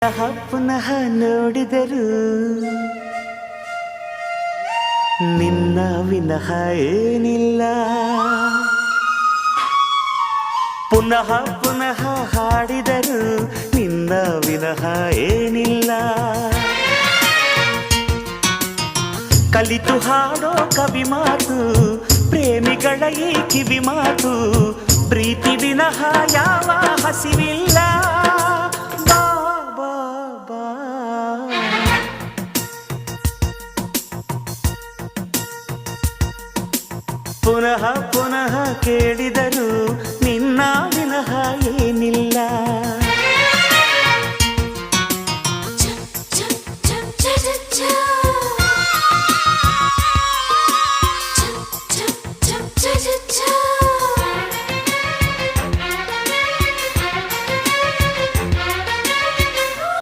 ಪುನಃ ನೋಡಿದರು ನಿನ್ನ ವಿನಃ ಏನಿಲ್ಲ. ಪುನಃ ಪುನಃ ಹಾಡಿದರು ನಿನ್ನ ವಿನಃ ಏನಿಲ್ಲ. ಕಲಿತು ಹಾಡೋ ಕವಿ ಮಾತು ಪ್ರೇಮಿಗಳ ಈ ಕಿವಿ ಮಾತು. ಪ್ರೀತಿ ವಿನಃ ಯಾವ ಹಸಿವಿಲ್ಲ. ಪುನಃ ಪುನಃ ಕೇಳಿದರು ನಿನ್ನ ವಿನಃ ಏನಿಲ್ಲ.